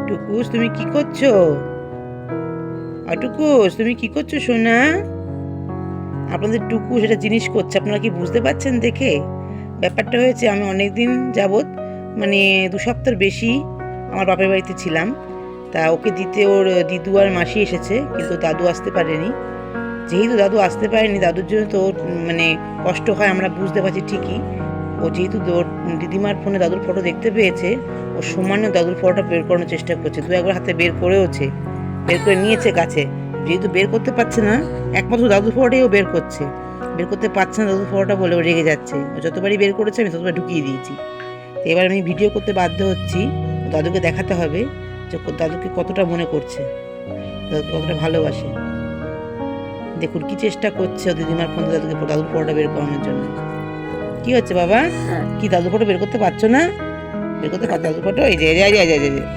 টুকুস তুমি কি করছো? টুকুস তুমি কি করছো সোনা? আপনাদের টুকুস এটা জিনিস করছে, আপনারা কি বুঝতে পারছেন দেখে? ব্যাপারটা হয়েছে, আমি অনেকদিন যাবৎ মানে 2 সপ্তাহের বেশি আমার বাপের বাড়িতে ছিলাম। তা ওকে দিতে ওর দিদু আর মাসি এসেছে, কিন্তু দাদু আসতে পারেনি। যেহেতু দাদু আসতে পারেনি, দাদুর জন্য তো ওর মানে কষ্ট হয়, আমরা বুঝতে পারছি ঠিকই। ও যেহেতু ওর দিদিমার ফোনে দাদুর ফটো দেখতে পেয়েছে, ও সমানে দাদুর ফটোটা বের করানোর চেষ্টা করছে। 2-1বার হাতে বের করেওছে, বের করে নিয়েছে কাছে। যেহেতু বের করতে পারছে না, একমাত্র দাদুর ফটোটাই ও বের করছে। বের করতে পারছে না দাদুর ফটোটা বলে ও রেগে যাচ্ছে। ও যতবারই বের করেছে আমি ততবার ঢুকিয়ে দিয়েছি। তো এবার আমি ভিডিও করতে বাধ্য হচ্ছি, দাদুকে দেখাতে হবে যে দাদুকে কতটা মনে করছে, দাদুকে কতটা ভালোবাসে। দেখুন কি চেষ্টা করছে ও দিদিমার ফোন দাদুর ফটোটা বের করানোর জন্য। কি হচ্ছে বাবা? কি দাদুর ফটো বের করতে পারছো না? বের করতে পারছো দাদুর ফটো? এই যে